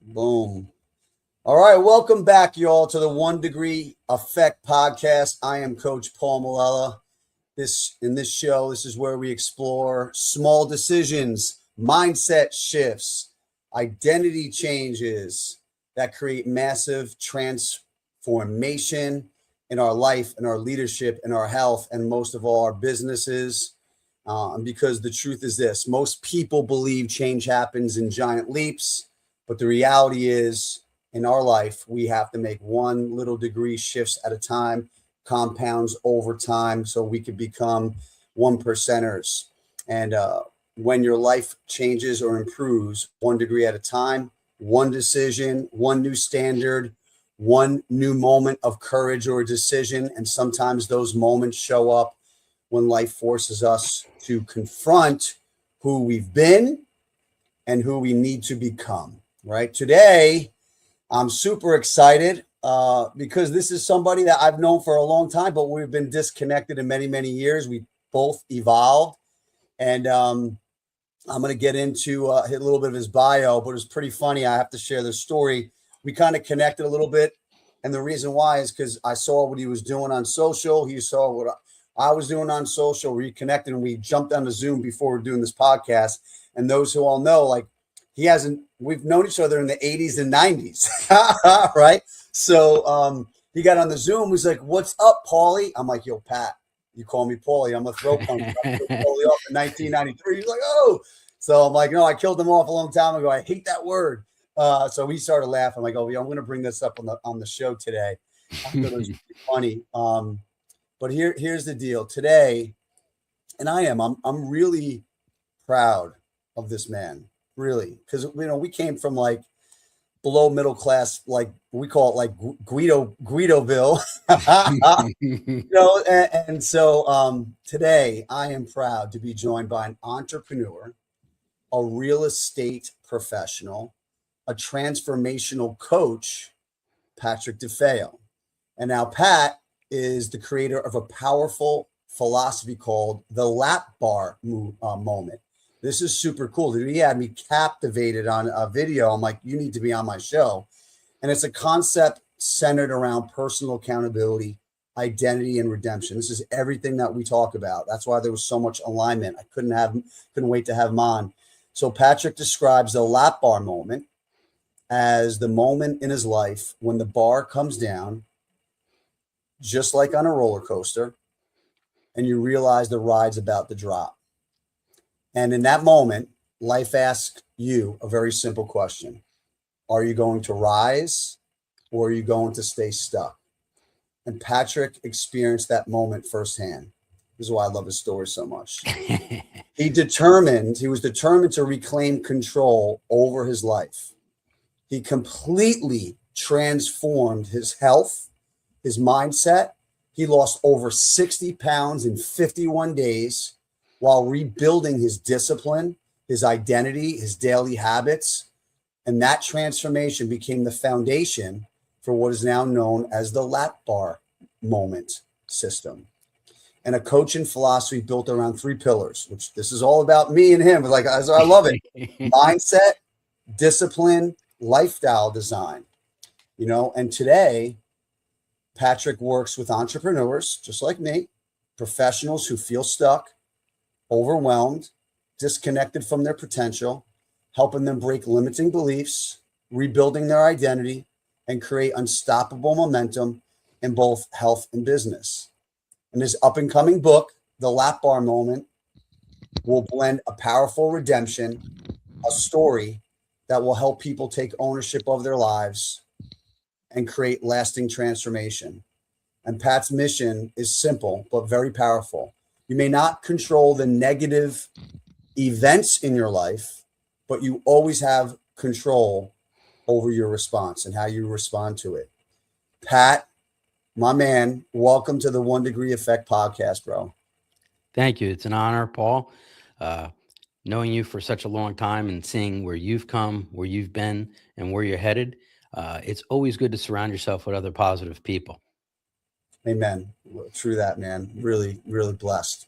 Boom. All right, welcome back, y'all, to the 1 Degree Effect podcast. I am Coach Paul Malella. In this show, this is where we explore small decisions, mindset shifts, identity changes that create massive transformation in our life, in our leadership, in our health, and most of all, our businesses. Because the truth is this: most people believe change happens in giant leaps, but the reality is, in our life, we have to make one little degree shifts at a time, compounds over time, so we could become 1%ers. And when your life changes or improves 1 degree at a time, one decision, one new standard, one new moment of courage or decision. And sometimes those moments show up when life forces us to confront who we've been and who we need to become, right? Today, I'm super excited because this is somebody that I've known for a long time, but we've been disconnected in many, many years. We both evolved. And I'm going to get into hit a little bit of his bio, but it's pretty funny. I have to share this story. We kind of connected a little bit. And the reason why is because I saw what he was doing on social. He saw what I was doing on social. We connected and we jumped on the Zoom before we're doing this podcast. And those who all know, like, we've known each other in the 80s and 90s, right? So he got on the Zoom. He's like, "What's up, Paulie?" I'm like, "Yo, Pat, you call me Paulie. I'm a throw punch. I killed Paulie off in 1993. He's like, "Oh." So I'm like, "No, I killed him off a long time ago. I hate that word." So we started laughing. I'm like, "Oh, yeah, I'm going to bring this up on the show today." I thought it was pretty funny. But here's the deal today. And I'm really proud of this man. Really, because we came from like below middle class, like we call it like Guidoville, and so today I am proud to be joined by an entrepreneur, a real estate professional, a transformational coach, Patrick DeFeo. And now Pat is the creator of a powerful philosophy called the lap bar moment. This is super cool. He had me captivated on a video. I'm like, "You need to be on my show." And it's a concept centered around personal accountability, identity, and redemption. This is everything that we talk about. That's why there was so much alignment. I couldn't wait to have him on. So Patrick describes the lap bar moment as the moment in his life when the bar comes down, just like on a roller coaster, and you realize the ride's about to drop. And in that moment, life asks you a very simple question. Are you going to rise or are you going to stay stuck? And Patrick experienced that moment firsthand. This is why I love his story so much. He was determined to reclaim control over his life. He completely transformed his health, his mindset. He lost over 60 pounds in 51 days. While rebuilding his discipline, his identity, his daily habits. And that transformation became the foundation for what is now known as the lap bar moment system. And a coaching philosophy built around 3 pillars, which this is all about me and him. Like, I love it. Mindset, discipline, lifestyle design. And today, Patrick works with entrepreneurs, just like me, professionals who feel stuck, overwhelmed, disconnected from their potential, helping them break limiting beliefs, rebuilding their identity, and create unstoppable momentum in both health and business. And his up-and-coming book, The Lap Bar Moment, will blend a powerful redemption, a story that will help people take ownership of their lives and create lasting transformation. And Pat's mission is simple, but very powerful. You may not control the negative events in your life, but you always have control over your response and how you respond to it. Pat, my man, welcome to the 1 Degree Effect podcast, bro. Thank you. It's an honor, Paul. Knowing you for such a long time and seeing where you've come, where you've been, and where you're headed, it's always good to surround yourself with other positive people. Amen. True that, man. Really, really blessed.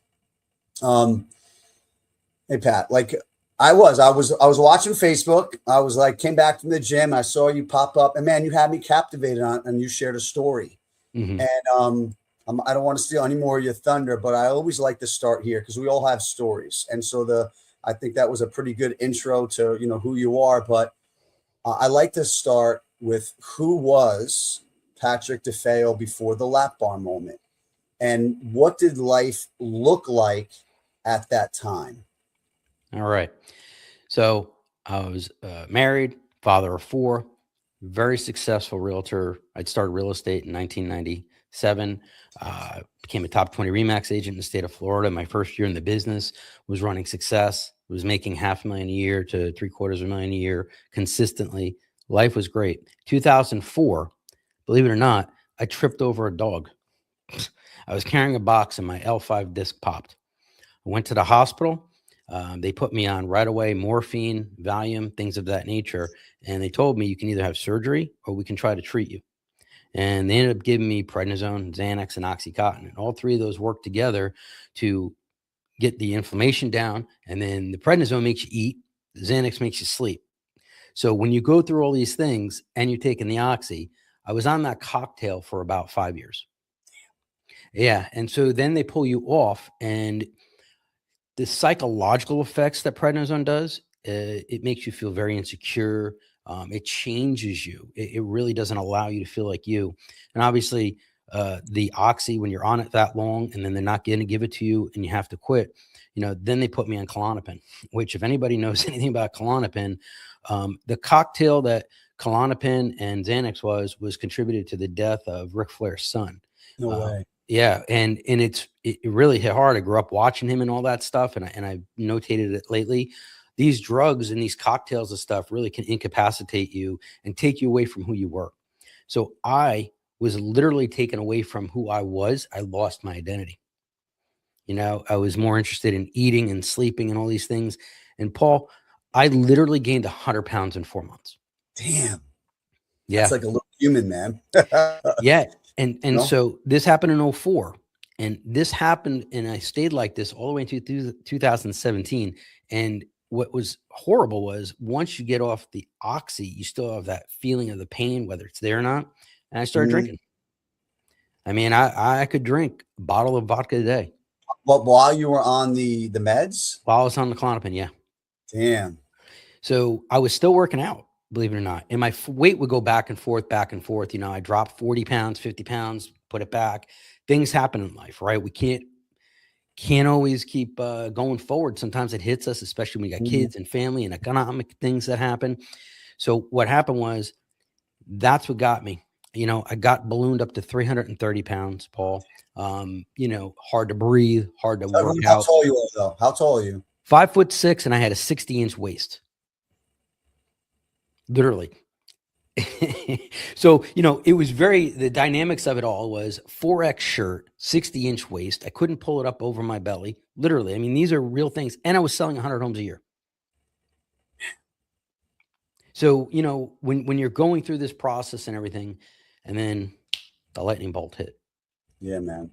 Hey, Pat, like I was watching Facebook. I was like, came back from the gym. I saw you pop up, and man, you had me captivated and you shared a story. Hmm. And I don't want to steal any more of your thunder, but I always like to start here because we all have stories. And so I think that was a pretty good intro to, who you are. But I like to start with who was Patrick DeFeo before the lap bar moment, and what did life look like at that time? All right. So I was married, father of four, very successful realtor. I'd started real estate in 1997. Became a top 20 Remax agent in the state of Florida. My first year in the business was running success. Was making $500,000 a year to $750,000 a year consistently. Life was great. 2004, believe it or not, I tripped over a dog. I was carrying a box and my L5 disc popped. I went to the hospital. They put me on right away morphine, Valium, things of that nature. And they told me you can either have surgery or we can try to treat you. And they ended up giving me prednisone, Xanax, and Oxycontin. And all three of those work together to get the inflammation down. And then the prednisone makes you eat, the Xanax makes you sleep. So when you go through all these things and you're taking the Oxy, I was on that cocktail for about 5 years. Yeah. And so then they pull you off, and the psychological effects that prednisone does, it makes you feel very insecure. It changes you. It really doesn't allow you to feel like you. And obviously, the oxy, when you're on it that long, and then they're not going to give it to you, and you have to quit. Then they put me on Klonopin, which, if anybody knows anything about Klonopin, the cocktail that Klonopin and Xanax was contributed to the death of Ric Flair's son. No way. Yeah, and it really hit hard. I grew up watching him and all that stuff, and I notated it lately. These drugs and these cocktails and stuff really can incapacitate you and take you away from who you were. So I was literally taken away from who I was. I lost my identity. I was more interested in eating and sleeping and all these things. And Paul, I literally gained 100 pounds in 4 months. Damn. Yeah. That's like a little human, man. Yeah. And No? so this happened in 04, and this happened, and I stayed like this all the way into 2017. And what was horrible was, once you get off the oxy, you still have that feeling of the pain, whether it's there or not. And I started Mhm. drinking. I mean, I could drink a bottle of vodka a day But while you were on the meds? while I was on the Klonopin. Yeah. Damn. So I was still working out, believe it or not. And my weight would go back and forth, back and forth. I dropped 40 pounds, 50 pounds, put it back. Things happen in life, right? We can't always keep going forward. Sometimes it hits us, especially when we got Mhm. kids and family and economic things that happen. So what happened was, that's what got me. I got ballooned up to 330 pounds, Paul. Hard to breathe, hard to work How out. tall you are, though? How tall are you? 5'6", and I had a 60-inch waist. Literally. So, it was the dynamics of it all was 4X shirt, 60-inch waist. I couldn't pull it up over my belly. Literally. I mean, these are real things. And I was selling 100 homes a year. So, when you're going through this process and everything, and then the lightning bolt hit. Yeah, man.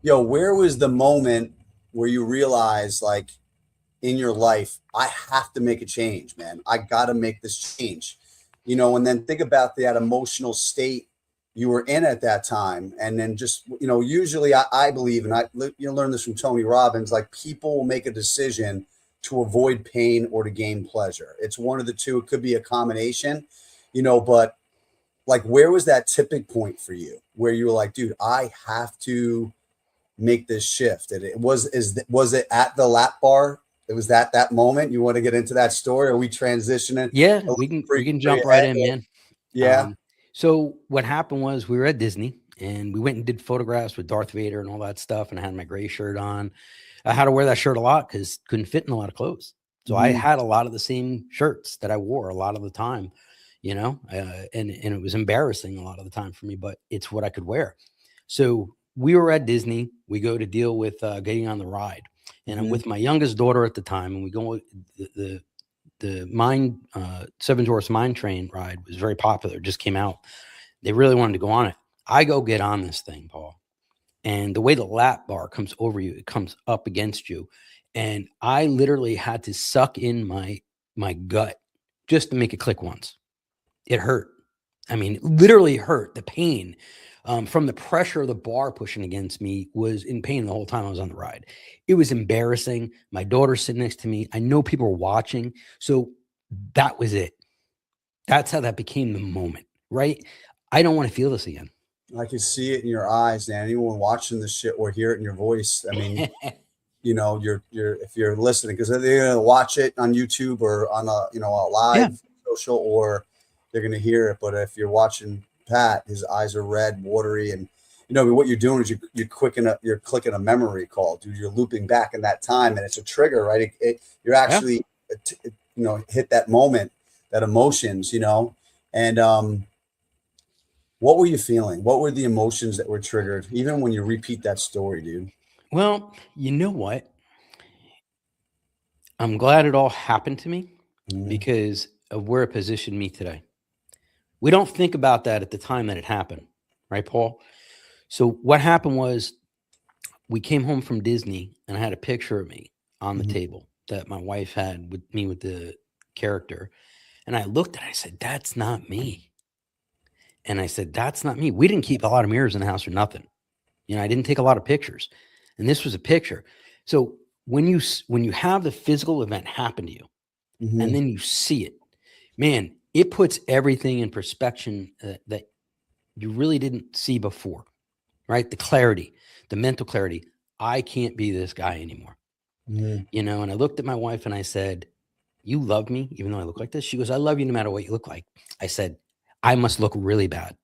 Yo, where was the moment where you realized, like, in your life, I have to make a change, man. I got to make this change, and then think about that emotional state you were in at that time. And then just, usually I believe, and learn this from Tony Robbins, like, people will make a decision to avoid pain or to gain pleasure. It's one of the two. It could be a combination, but like, where was that tipping point for you where you were like, dude, I have to make this shift? And was it at the lap bar? It was that moment. You want to get into that story? Are we transitioning? Yeah, we can jump right in, man. Yeah. So what happened was, we were at Disney, and we went and did photographs with Darth Vader and all that stuff. And I had my gray shirt on. I had to wear that shirt a lot because couldn't fit in a lot of clothes. So I Mhm. had a lot of the same shirts that I wore a lot of the time, and it was embarrassing a lot of the time for me, but it's what I could wear. So we were at Disney. We go to deal with getting on the ride, and I'm Mhm. with my youngest daughter at the time, and we go the mine Seven Dwarfs Mine Train ride was very popular. It just came out. They really wanted to go on it. I go get on this thing, Paul, and the way the lap bar comes over you, it comes up against you, And I literally had to suck in my gut just to make it click once. It hurt. I mean, it literally hurt. The pain from the pressure of the bar pushing against me was in pain the whole time I was on the ride. It was embarrassing. My daughter's sitting next to me. I know people were watching. So that was it. That's how that became the moment, right? I don't want to feel this again. I can see it in your eyes, man. Anyone watching this shit or hear it in your voice. I mean, you're if you're listening, because they're gonna watch it on YouTube or on a live social, or they're gonna hear it. But if you're watching Pat, his eyes are red, watery, and what you're doing is you're clicking a memory call, dude. You're looping back in that time, and it's a trigger, right? You're actually hit that moment, that emotions, and what were you feeling? What were the emotions that were triggered, even when you repeat that story, dude? Well, you know what? I'm glad it all happened to me because of where it positioned me today. We don't think about that at the time that it happened, right, Paul? So what happened was we came home from Disney and I had a picture of me on the table that my wife had with me with the character. And I looked at it, I said, that's not me. And I said, that's not me. We didn't keep a lot of mirrors in the house or nothing. I didn't take a lot of pictures. And this was a picture. So when you have the physical event happen to you and then you see it, man, it puts everything in perspective that you really didn't see before, right? The clarity, the mental clarity. I can't be this guy anymore. And I looked at my wife and I said, you love me, even though I look like this? She goes, I love you no matter what you look like. I said, I must look really bad,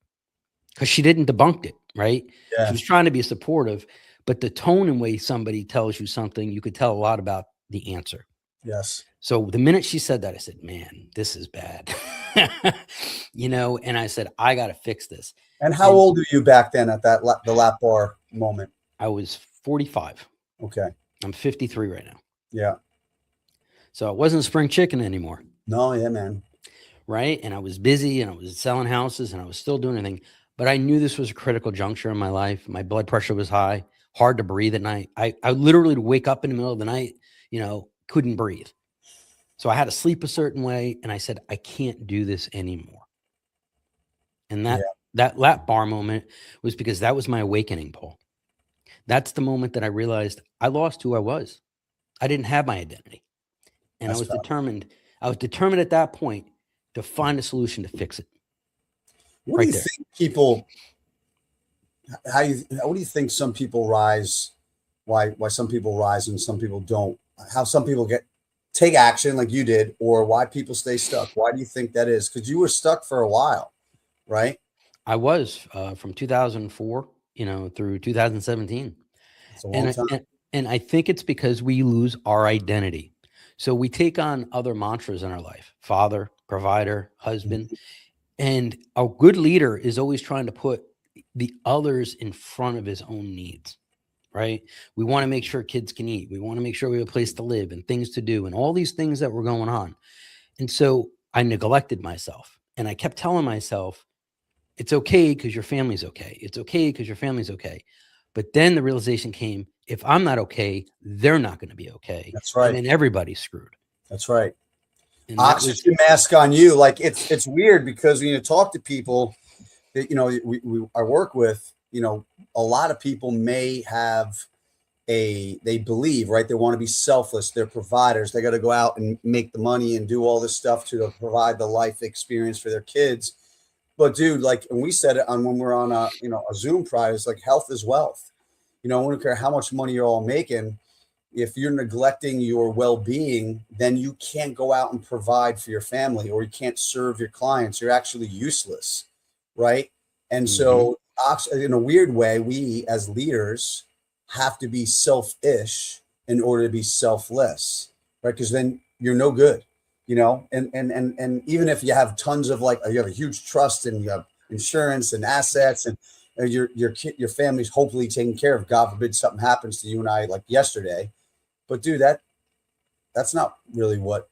because she didn't debunk it, right? Yeah. She was trying to be supportive, but the tone and way somebody tells you something, you could tell a lot about the answer. Yes. So the minute she said that, I said, man, this is bad. And I said, I got to fix this. And how old were you back then at the lap bar moment? I was 45. Okay. I'm 53 right now. Yeah. So I wasn't a spring chicken anymore. No, yeah, man. Right. And I was busy and I was selling houses and I was still doing everything. But I knew this was a critical juncture in my life. My blood pressure was high, hard to breathe at night. I literally would wake up in the middle of the night, couldn't breathe. So I had to sleep a certain way. And I said, I can't do this anymore. And that lap bar moment was because that was my awakening, Paul. That's the moment that I realized I lost who I was. I didn't have my identity. And I was determined at that point to find a solution to fix it. What do you think people, what do you think some people rise, why some people rise and some people don't, how some people take action like you did, or why people stay stuck? Why do you think that is? Because you were stuck for a while, right? I was from 2004, through 2017. It's a long time. And I think it's because we lose our identity. So we take on other mantras in our life: father, provider, husband. And a good leader is always trying to put the others in front of his own needs, right? We want to make sure kids can eat. We want to make sure we have a place to live and things to do and all these things that were going on. And so I neglected myself and I kept telling myself, it's okay because your family's okay. It's okay because your family's okay. But then the realization came, if I'm not okay, they're not going to be okay. That's right. And then everybody's screwed. That's right. Oxygen mask on you. Like it's weird because when you talk to people that, I work with, a lot of people may have they believe, right? They want to be selfless. They're providers. They got to go out and make the money and do all this stuff to provide the life experience for their kids. But dude, like, and we said it when we're on a Zoom prior, it's like health is wealth. I don't care how much money you're all making. If you're neglecting your well-being, then you can't go out and provide for your family, or you can't serve your clients. You're actually useless, right? And so in a weird way, we as leaders have to be selfish in order to be selfless, right? Because then you're no good, and even if you have tons of you have a huge trust and you have insurance and assets and your family's hopefully taken care of, God forbid something happens to you and I like yesterday. But dude, that's not really what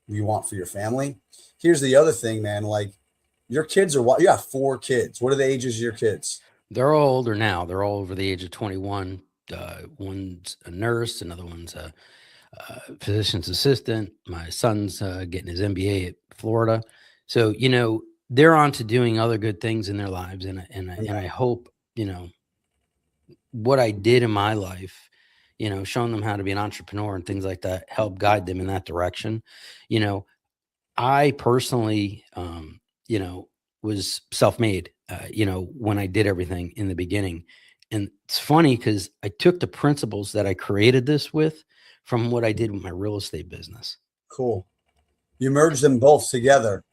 you want for your family. Here's the other thing, man. Like, your kids you got 4 kids. What are the ages of your kids? They're all older now. They're all over the age of 21, One's a nurse, another one's a physician's assistant. My son's getting his MBA at Florida. So, they're on to doing other good things in their lives. And I hope, what I did in my life, showing them how to be an entrepreneur and things like that, help guide them in that direction. I personally, was self-made, when I did everything in the beginning. And it's funny because I took the principles that I created this with from what I did with my real estate business. Cool. You merged them both together,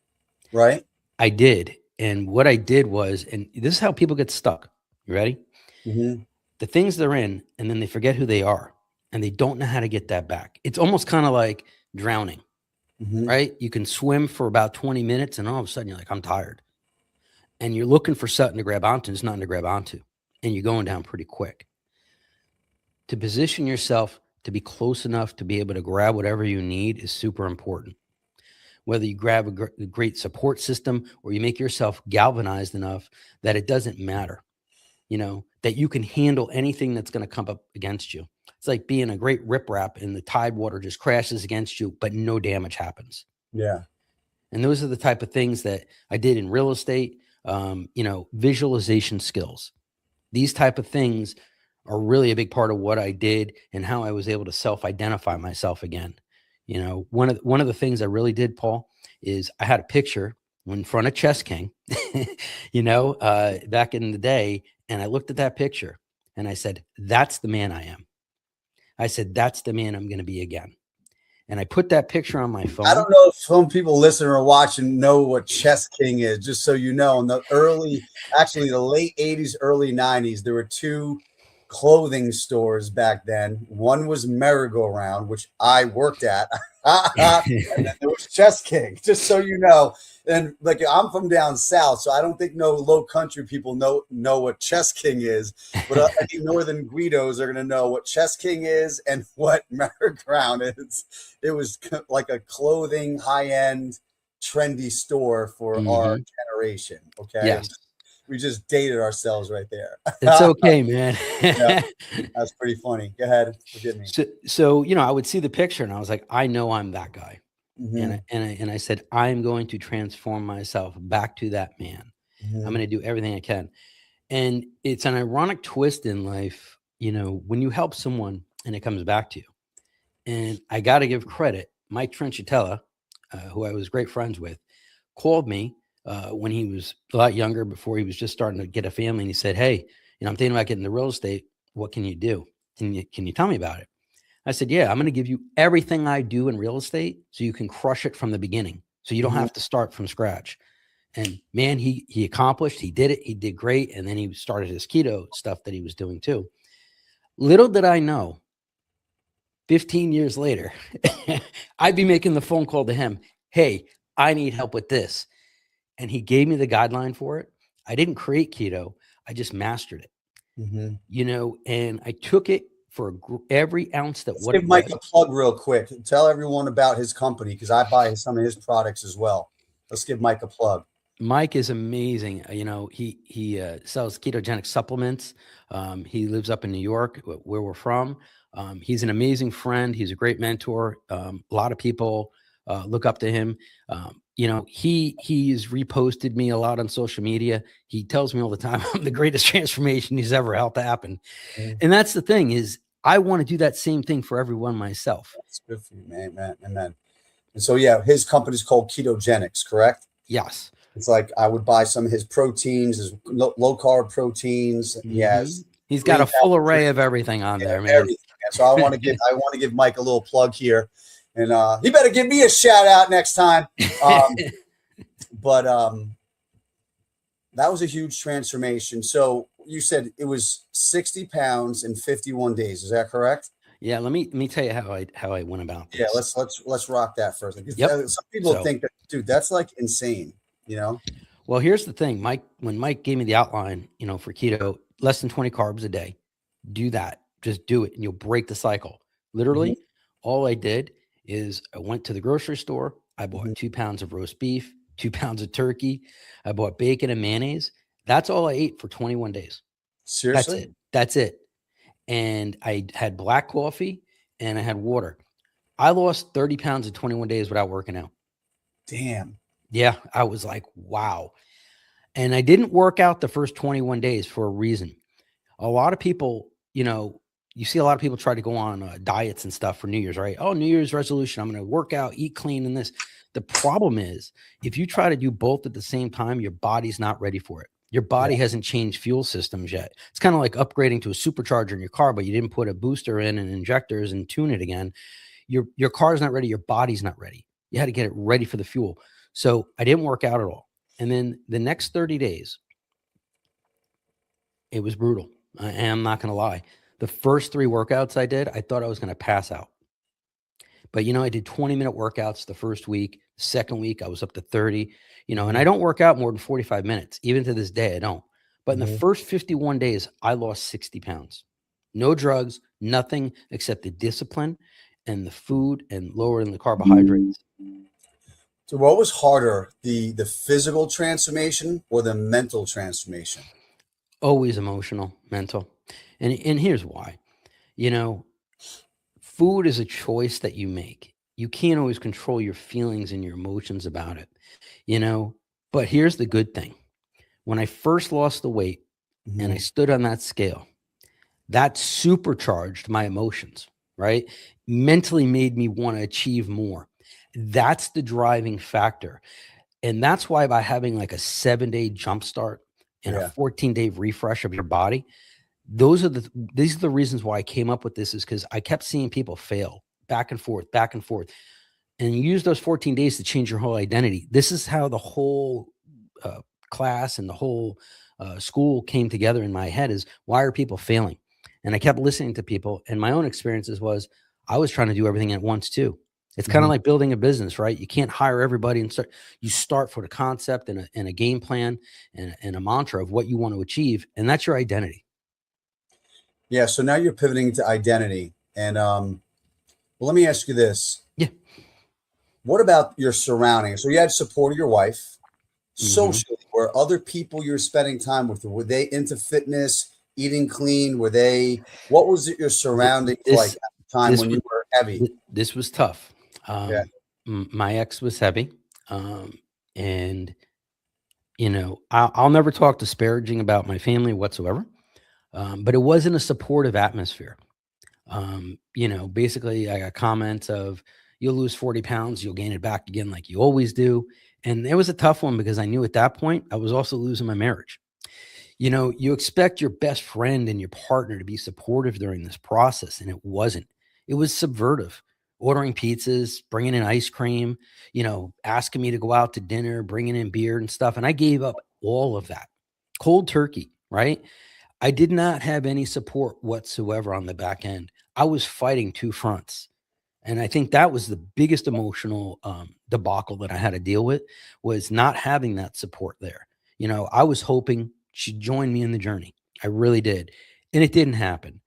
right? I did. And what I did was, and this is how people get stuck. You ready? Mm-hmm. The things they're in, and then they forget who they are, and they don't know how to get that back. It's almost kind of like drowning, right? You can swim for about 20 minutes, and all of a sudden you're like, I'm tired. And you're looking for something to grab onto. There's nothing to grab onto. And you're going down pretty quick. To position yourself to be close enough to be able to grab whatever you need is super important. Whether you grab a great support system or you make yourself galvanized enough that it doesn't matter, that you can handle anything that's going to come up against you. It's like being a great riprap and the tide water just crashes against you, but no damage happens. Yeah. And those are the type of things that I did in real estate, visualization skills. These type of things are really a big part of what I did and how I was able to self-identify myself again. One of the things I really did, Paul, is I had a picture in front of Chess King, back in the day. And I looked at that picture and I said, that's the man I am. I said, that's the man I'm going to be again. And I put that picture on my phone. I don't know if some people listening or watching know what Chess King is, just so you know. In the late 80s, early 90s, there were two clothing stores back then. One was Merry-Go-Round, which I worked at. And then there was Chess King, just so you know. And like, I'm from down south, so I don't think no low country people know what Chess King is. But I think northern Guidos are going to know what Chess King is and what Merry-Go-Round is. It was like a clothing, high-end, trendy store for our generation. Okay. Yes. We just dated ourselves right there. It's okay, man. Yeah, that's pretty funny. Go ahead. Forgive me. So, I would see the picture and I was like, I know I'm that guy. Mm-hmm. And I said, I'm going to transform myself back to that man. Mm-hmm. I'm going to do everything I can. And it's an ironic twist in life, when you help someone and it comes back to you. And I got to give credit. Mike Trinchetella, who I was great friends with, called me when he was a lot younger, before he was just starting to get a family. And he said, hey, I'm thinking about getting into real estate. What can you do? Can you tell me about it? I said, yeah, I'm going to give you everything I do in real estate so you can crush it from the beginning. So you don't have to start from scratch. And man, he accomplished, he did it. He did great. And then he started his keto stuff that he was doing too. Little did I know, 15 years later, I'd be making the phone call to him. Hey, I need help with this. And he gave me the guideline for it. I didn't create keto. I just mastered it, and I took it for every ounce that Let's give Mike a plug real quick. Tell everyone about his company, because I buy some of his products as well. Let's give Mike a plug. Mike is amazing. He sells ketogenic supplements. He lives up in New York, where we're from. He's an amazing friend. He's a great mentor. A lot of people look up to him. He's reposted me a lot on social media. He tells me all the time I'm the greatest transformation he's ever helped happen. Mm-hmm. And that's the thing, is I want to do that same thing for everyone myself. That's good for you, man. And so, yeah, his company's called Ketogenics, correct? Yes. It's like I would buy some of his proteins, his low carb proteins. Mm-hmm. He's got a full array of everything on there, man. Everything. So I want to give Mike a little plug here. And he better give me a shout out next time. But that was a huge transformation. So you said it was 60 pounds in 51 days. Is that correct? Yeah. Let me tell you how I went about this. Yeah. Let's rock that first. Yep. Some people think that, dude, that's like insane, Well, here's the thing, Mike. When Mike gave me the outline, for keto, less than 20 carbs a day, do that. Just do it, and you'll break the cycle. Literally, all I did is I went to the grocery store. I bought 2 pounds of roast beef, 2 pounds of turkey. I bought bacon and mayonnaise. That's all I ate for 21 days. Seriously? That's it. and I had black coffee and I had water. I lost 30 pounds in 21 days without working out. Damn. Yeah. I was like, wow. And I didn't work out the first 21 days for a reason. A lot of people, you see a lot of people try to go on diets and stuff for New Year's, right? Oh, New Year's resolution, I'm going to work out, eat clean, and this. The problem is, if you try to do both at the same time, your body's not ready for it. Your body hasn't changed fuel systems yet. It's kind of like upgrading to a supercharger in your car, but you didn't put a booster in and injectors and tune it again. Your car's not ready. Your body's not ready. You had to get it ready for the fuel. So I didn't work out at all. And then the next 30 days, it was brutal. I am not going to lie. The first 3 workouts I did, I thought I was going to pass out. But, I did 20-minute workouts the first week. The second week, I was up to 30, and I don't work out more than 45 minutes. Even to this day, I don't. But in the first 51 days, I lost 60 pounds. No drugs, nothing except the discipline and the food and lowering the carbohydrates. So what was harder, the physical transformation or the mental transformation? Always emotional, mental. And here's why. Food is a choice that you make. You can't always control your feelings and your emotions about it, but here's the good thing. When I first lost the weight and I stood on that scale, that supercharged my emotions, right? Mentally made me want to achieve more. That's the driving factor. And that's why by having like a 7-day jump start and a 14-day refresh of your body, these are the reasons why I came up with this, is because I kept seeing people fail back and forth, and you use those 14 days to change your whole identity. This is how the whole class and the whole school came together in my head, is why are people failing? And I kept listening to people, and my own experiences was I was trying to do everything at once too. It's kind of like building a business, right? You can't hire everybody and start. You start for the concept and a game plan and a mantra of what you want to achieve, and that's your identity. Yeah. So now you're pivoting to identity. And well, let me ask you this. Yeah. What about your surroundings? So you had support of your wife. Socially, were other people you're spending time with, were they into fitness, eating clean? What was it your surroundings like at the time when you were heavy? This was tough. Yeah. My ex was heavy. And, I'll never talk disparaging about my family whatsoever. But it wasn't a supportive atmosphere. Basically I got comments of, you'll lose 40 pounds, you'll gain it back again like you always do. And it was a tough one because I knew at that point I was also losing my marriage. You expect your best friend and your partner to be supportive during this process, and it wasn't. It was subversive. Ordering pizzas, bringing in ice cream, asking me to go out to dinner, bringing in beer and stuff. And I gave up all of that cold turkey, right? I did not have any support whatsoever on the back end. I was fighting 2 fronts. And I think that was the biggest emotional debacle that I had to deal with, was not having that support there. I was hoping she'd join me in the journey. I really did. And it didn't happen,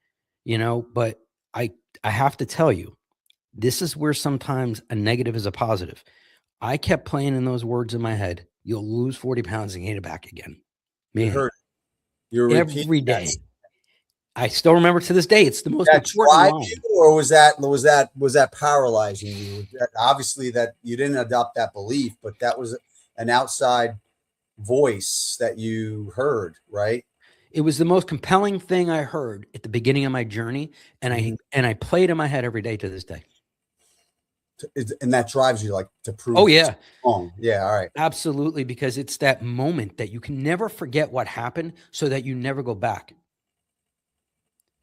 but I have to tell you, this is where sometimes a negative is a positive. I kept playing in those words in my head. You'll lose 40 pounds and gain it back again. Man, You heard you're every day. I still remember to this day. It's the most that important drive line. you, or was that paralyzing you? Obviously, that you didn't adopt that belief, but that was an outside voice that you heard, right? It was the most compelling thing I heard at the beginning of my journey, and I played in my head every day to this day. And that drives you, like, to prove. Oh yeah, wrong. Yeah, all right, absolutely, because it's that moment that you can never forget what happened, so that you never go back.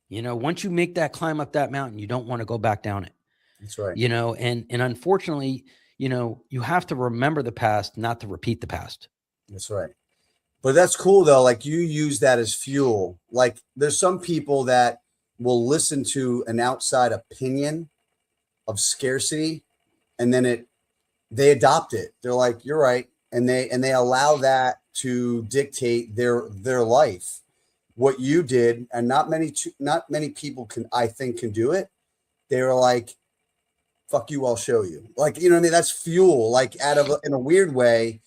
Once you make that climb up that mountain, you don't want to go back down it. That's right. And unfortunately, you have to remember the past, not to repeat the past. That's right. But that's cool though. Like, you use that as fuel. Like, there's some people that will listen to an outside opinion of scarcity, and then they adopt it. They're like, you're right. And they allow that to dictate their life. What you did, and not many people can do it. They were like, fuck you, I'll show you. Like, you know what I mean? That's fuel. Like, in a weird way,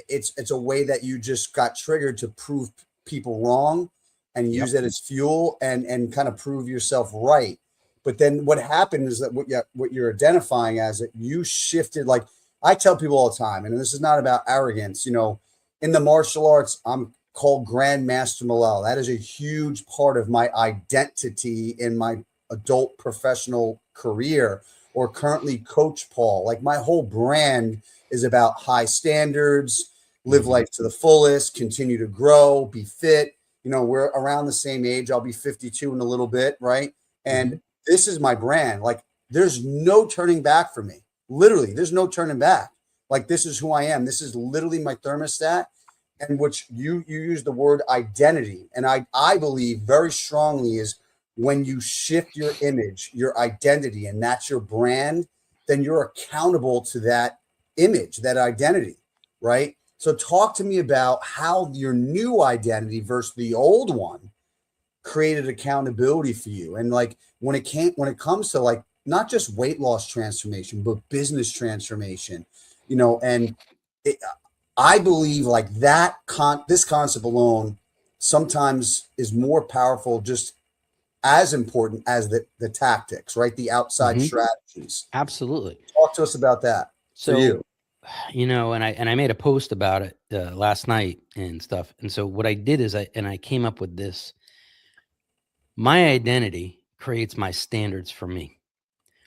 it's a way that you just got triggered to prove people wrong. and Yep. use that as fuel and kind of prove yourself right. But then what happened is that what you're identifying as that you shifted. Like I tell people all the time, and this is not about arrogance, in the martial arts, I'm called Grandmaster Malal. That is a huge part of my identity in my adult professional career, or currently Coach Paul. Like my whole brand is about high standards, live life to the fullest, continue to grow, be fit. We're around the same age. I'll be 52 in a little bit, right? And this is my brand. Like there's no turning back for me. Literally, there's no turning back. Like this is who I am. This is literally my thermostat. And which you use the word identity. And I believe very strongly is when you shift your image, your identity, and that's your brand, then you're accountable to that image, that identity, right? So talk to me about how your new identity versus the old one created accountability for you. And like when it comes to like not just weight loss transformation, but business transformation, and I believe like this concept alone sometimes is more powerful, just as important as the tactics, right? The outside strategies. Absolutely. Talk to us about that for you. And I made a post about it last night and stuff. And so what I did is I came up with this. My identity creates my standards for me.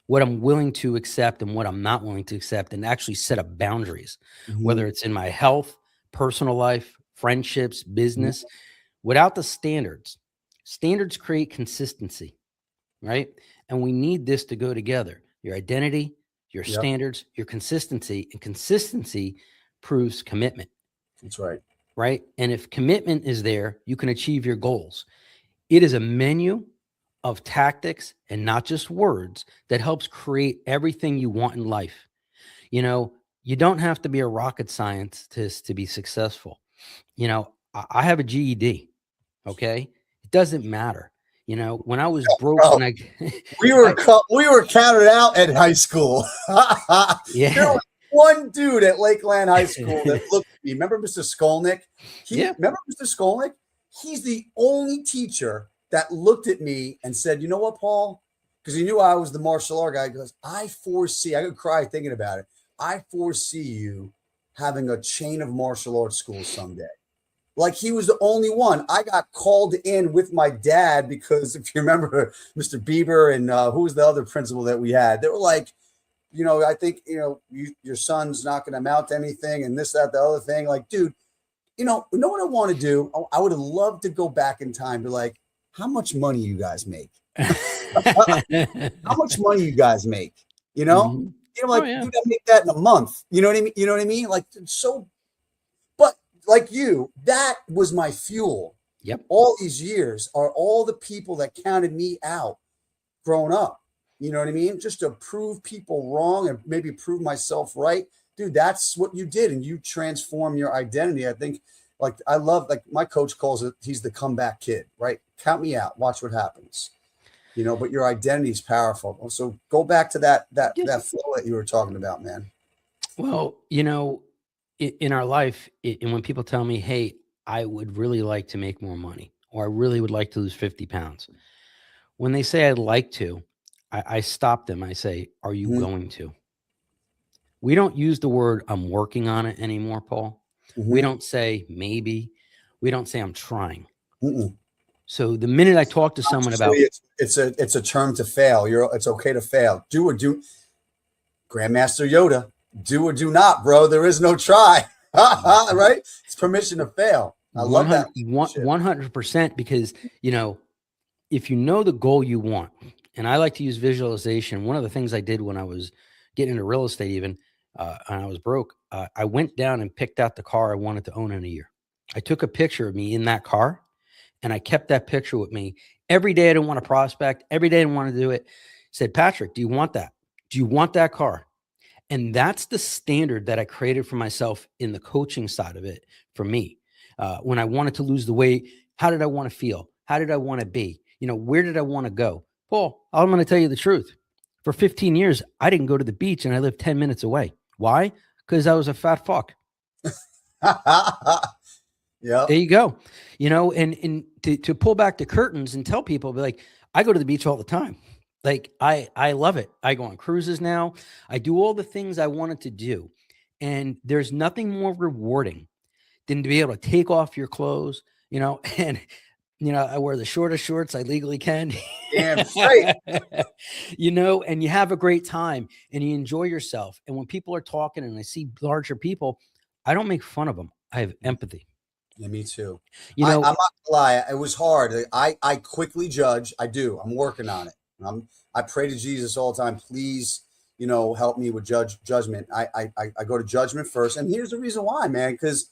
What I'm willing to accept and what I'm not willing to accept, and actually set up boundaries, whether it's in my health, personal life, friendships, business. Without the standards create consistency, right? And we need this to go together. Your identity, your standards, your consistency, and consistency proves commitment. That's right. Right. And if commitment is there, you can achieve your goals. It is a menu of tactics and not just words that helps create everything you want in life. You don't have to be a rocket scientist to be successful. I have a GED. Okay. It doesn't matter. When I was broke, we were counted out at high school. Yeah. There was one dude at Lakeland High School that looked at me. Remember Mr. Skolnick? Remember Mr. Skolnick? He's the only teacher that looked at me and said, "You know what, Paul?" Because he knew I was the martial art guy. He goes, I could cry thinking about it. I foresee you having a chain of martial arts schools someday. Like he was the only one. I got called in with my dad because if you remember Mr. Bieber and who was the other principal that we had, they were like, I think, your son's not going to amount to anything and this, that, the other thing. Like, dude, you know what I want to do? I would have loved to go back in time to like, how much money you guys make? How much money you guys make? Dude, I make that in a month. You know what I mean? You know what I mean? Like, so, but like that was my fuel. Yep. All these years are all the people that counted me out growing up. You know what I mean? Just to prove people wrong and maybe prove myself right. Dude, that's what you did. And you transform your identity. I think like I love, like my coach calls it, he's the comeback kid, right? Count me out. Watch what happens. But your identity is powerful. So go back to that flow that you were talking about, man. Well, in our life, and when people tell me, hey, I would really like to make more money, or I really would like to lose 50 pounds. When they say I'd like to, I stop them. I say, are you going to? We don't use the word I'm working on it anymore, Paul. We don't say maybe. We don't say I'm trying. So the minute I talk to someone about it's a term to fail. It's okay to fail. Do Grandmaster Yoda. Do or do not, bro. There is no try. Right? It's permission to fail. I love that. 100%, because if you know the goal you want, and I like to use visualization. One of the things I did when I was getting into real estate, even and I was broke, I went down and picked out the car I wanted to own in a year. I took a picture of me in that car, and I kept that picture with me every day. I didn't want to prospect. Every day I didn't want to do it. I said, Patrick, do you want that? Do you want that car? And that's the standard that I created for myself in the coaching side of it for me. When I wanted to lose the weight, how did I want to feel? How did I want to be? Where did I want to go? Paul, I'm going to tell you the truth. For 15 years, I didn't go to the beach and I lived 10 minutes away. Why? Because I was a fat fuck. Yeah. There you go. And to pull back the curtains and tell people, be like, I go to the beach all the time. Like I love it. I go on cruises now. I do all the things I wanted to do. And there's nothing more rewarding than to be able to take off your clothes, and I wear the shortest shorts I legally can. Damn straight. And you have a great time and you enjoy yourself. And when people are talking and I see larger people, I don't make fun of them. I have empathy. Yeah, me too. You I'm know, not gonna lie, it was hard. I quickly judge. I do. I'm working on it. I pray to Jesus all the time. Please, help me with judgment. I go to judgment first, and here's the reason why, man. Because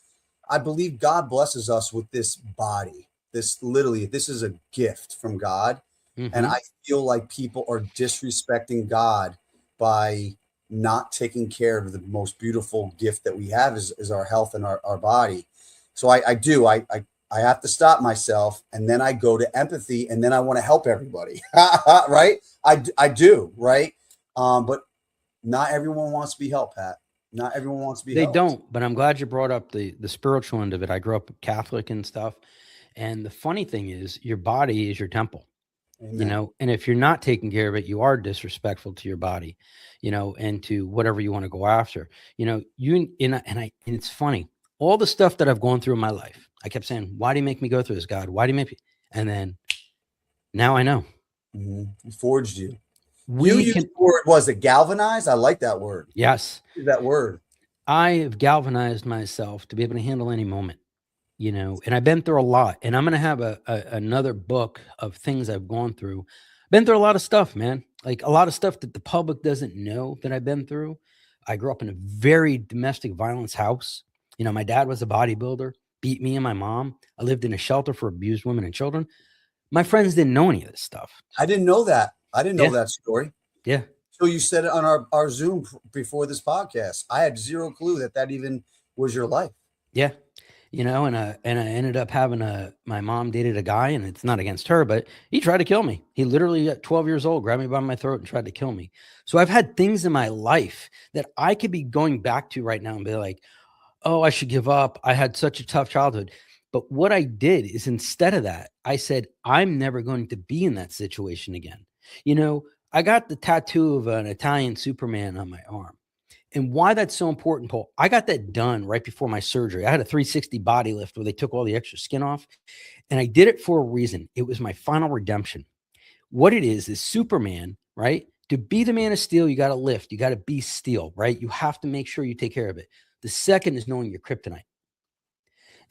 I believe God blesses us with this body. This is a gift from God, and mhm. I feel like people are disrespecting God by not taking care of the most beautiful gift that we have is our health and our body. So I do. I have to stop myself, and then I go to empathy, and then I want to help everybody. Right? I do. Right? But not everyone wants to be helped, Pat. Not everyone wants to be They helped. don't, but I'm glad you brought up the spiritual end of it. I grew up Catholic and stuff. And the funny thing is your body is your temple. Amen. And if you're not taking care of it, you are disrespectful to your body, and to whatever you want to go after. And it's funny, all the stuff that I've gone through in my life, I kept saying, why do you make me go through this, God? Why do you make me? And then now I know He forged you. You we used can. the word, was it galvanized? I like that word. Yes, That word. I have galvanized myself to be able to handle any moment. And I've been through a lot, and I'm going to have another book of things I've gone through. Been through a lot of stuff, man. Like a lot of stuff that the public doesn't know that I've been through. I grew up in a very domestic violence house. My dad was a bodybuilder, beat me and my mom. I lived in a shelter for abused women and children. My friends didn't know any of this stuff. I didn't know that. I didn't know Yeah. that story. Yeah. So you said it on our Zoom before this podcast. I had zero clue that even was your life. Yeah. And I ended up having my mom dated a guy, and it's not against her, but he tried to kill me. He literally at 12 years old grabbed me by my throat and tried to kill me. So I've had things in my life that I could be going back to right now and be like, oh, I should give up. I had such a tough childhood. But what I did is instead of that, I said, I'm never going to be in that situation again. I got the tattoo of an Italian Superman on my arm. And why that's so important, Paul, I got that done right before my surgery. I had a 360 body lift where they took all the extra skin off. And I did it for a reason. It was my final redemption. What it is Superman, right? To be the Man of Steel, you got to lift. You got to be steel, right? You have to make sure you take care of it. The second is knowing your kryptonite.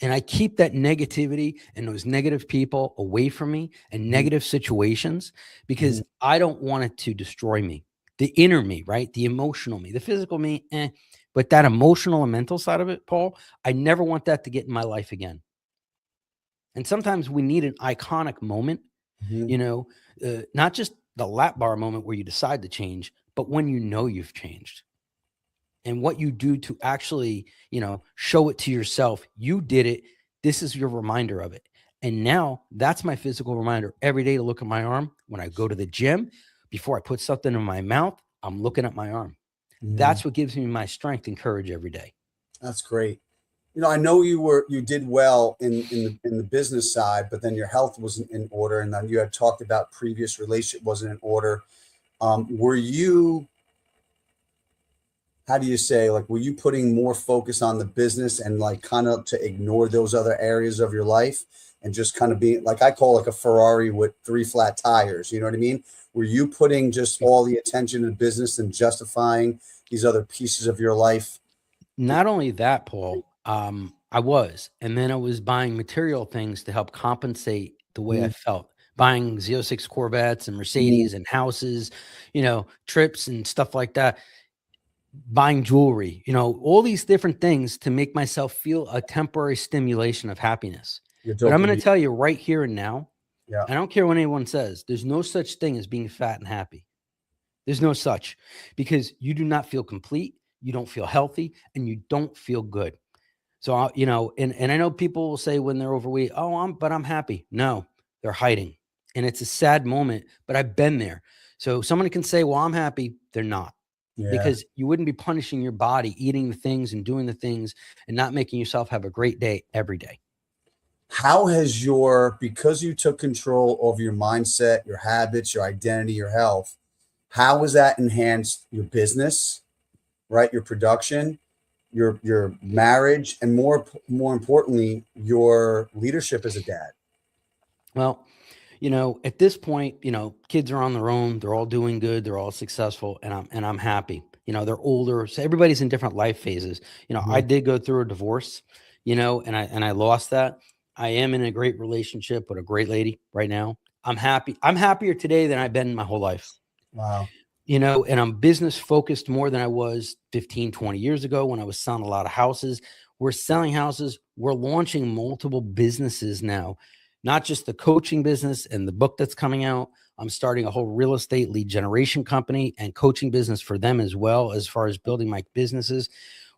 And I keep that negativity and those negative people away from me and negative situations because I don't want it to destroy me. The inner me, right? The emotional me, the physical me, but that emotional and mental side of it, Paul, I never want that to get in my life again. And sometimes we need an iconic moment, not just the lap bar moment where you decide to change, but when you've changed. And what you do to actually, show it to yourself. You did it. This is your reminder of it. And now that's my physical reminder every day to look at my arm. When I go to the gym, before I put something in my mouth, I'm looking at my arm. That's what gives me my strength and courage every day. That's great. I know you did well in the business side, but then your health wasn't in order. And then you had talked about previous relationship wasn't in order. Were you, how do you say, like, were you putting more focus on the business and like kind of to ignore those other areas of your life and just kind of being like, I call like a Ferrari with 3 flat tires. You know what I mean? Were you putting just all the attention to business and justifying these other pieces of your life? Not only that, Paul, I was, and then I was buying material things to help compensate the way I felt. Buying Z06 Corvettes and Mercedes and houses, trips and stuff like that. Buying jewelry, all these different things to make myself feel a temporary stimulation of happiness. But I'm going to tell you right here and now, I don't care what anyone says, there's no such thing as being fat and happy. There's no such, because you do not feel complete, you don't feel healthy, and you don't feel good. So, and I know people will say when they're overweight, oh, I'm happy. No, they're hiding. And it's a sad moment, but I've been there. So someone can say, well, I'm happy. They're not. Yeah. Because you wouldn't be punishing your body, eating the things and doing the things and not making yourself have a great day every day. How has because you took control over your mindset, your habits, your identity, your health, how has that enhanced your business, right? Your production, your marriage, and more importantly, your leadership as a dad? Well, at this point, kids are on their own. They're all doing good. They're all successful, and I'm happy. They're older, so everybody's in different life phases. I Mhm. did go through a divorce, and I lost that. I am in a great relationship with a great lady right now. I'm happy. I'm happier today than I've been my whole life. Wow. And I'm business focused more than I was 15, 20 years ago when I was selling a lot of houses. We're selling houses. We're launching multiple businesses now, not just the coaching business and the book that's coming out. I'm starting a whole real estate lead generation company and coaching business for them as well, as far as building my businesses.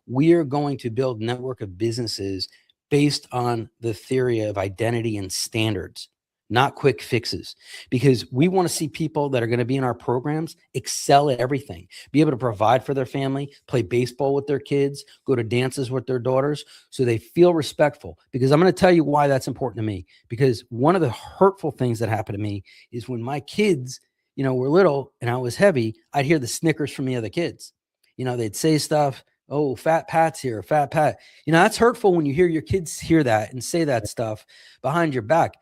We are going to build network of businesses based on the theory of identity and standards, not quick fixes, because we want to see people that are going to be in our programs excel at everything, be able to provide for their family, play baseball with their kids, go to dances with their daughters, so they feel respectful. Because I'm going to tell you why that's important to me. Because one of the hurtful things that happened to me is when my kids, were little and I was heavy, I'd hear the snickers from the other kids. They'd say stuff. Oh, fat Pat's here, fat Pat. That's hurtful when you hear your kids hear that and say that stuff behind your back.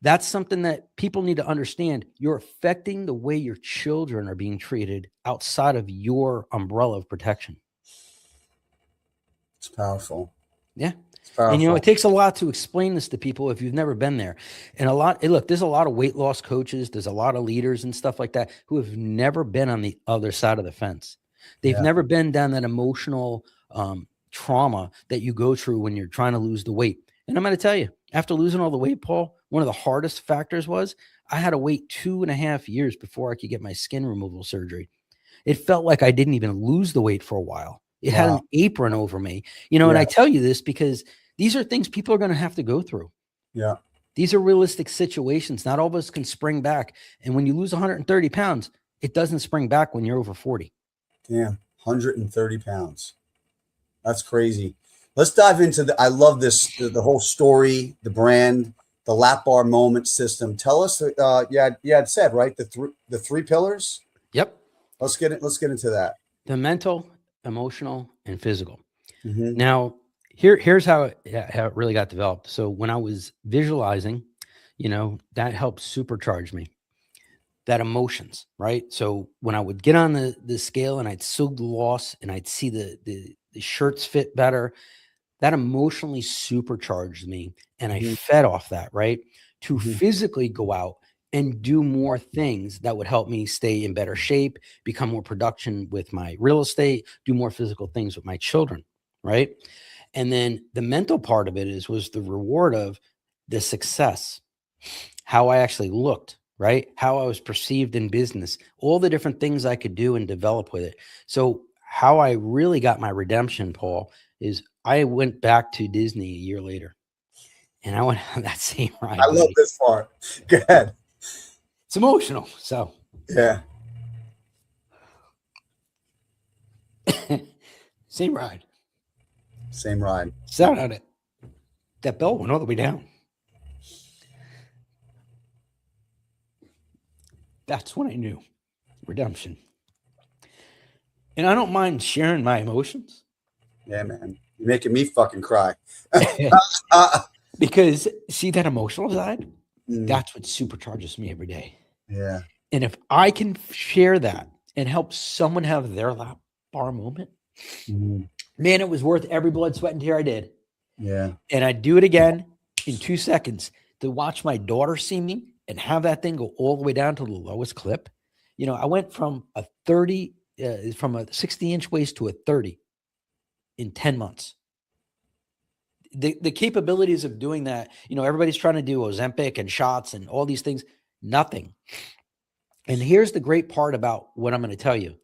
That's something that people need to understand. You're affecting the way your children are being treated outside of your umbrella of protection. It's powerful. Yeah. It's And, powerful. it takes a lot to explain this to people if you've never been there. And look, there's a lot of weight loss coaches. There's a lot of leaders and stuff like that who have never been on the other side of the fence. They've Yeah. never been down that emotional trauma that you go through when you're trying to lose the weight. And I'm going to tell you, after losing all the weight, Paul, one of the hardest factors was I had to wait 2.5 years before I could get my skin removal surgery. It felt like I didn't even lose the weight for a while. It had Wow. an apron over me, and Yeah. I tell you this because these are things people are going to have to go through. Yeah. These are realistic situations. Not all of us can spring back. And when you lose 130 pounds, it doesn't spring back when you're over 40. Damn. 130 pounds. That's crazy. Let's dive into I love this, the whole story, the brand, the lap bar moment system. Tell us, it said, right? The three pillars. Yep. Let's get into that. The mental, emotional, and physical. Mm-hmm. Now, here's how it really got developed. So when I was visualizing, that helped supercharge me. That emotions, right? So when I would get on the scale and I'd see the loss and I'd see the shirts fit better, that emotionally supercharged me. And I Mm-hmm. fed off that, right? To Mm-hmm. physically go out and do more things that would help me stay in better shape, become more production with my real estate, do more physical things with my children, right? And then the mental part of it was the reward of the success, how I actually looked, right? How I was perceived in business, all the different things I could do and develop with it. So how I really got my redemption, Paul, is I went back to Disney a year later and I went on that same I ride, love buddy. this part. Go ahead. It's emotional. So Yeah. same ride. Same ride. Sound on it. That bell went all the way down. That's when I knew redemption. And I don't mind sharing my emotions. Yeah, man. You're making me fucking cry. Because see that emotional side? Mm, That's what supercharges me every day. yeah. And if I can share that and help someone have their lap bar moment, Mhm. man, it was worth every blood, sweat, and tear I did. Yeah. And I'd do it again in 2 seconds to watch my daughter see me and have that thing go all the way down to the lowest clip. I went from a 30, from a 60-inch waist to a 30 in 10 months. The capabilities of doing that, everybody's trying to do Ozempic and shots and all these things, nothing. And here's the great part about what I'm going to tell you.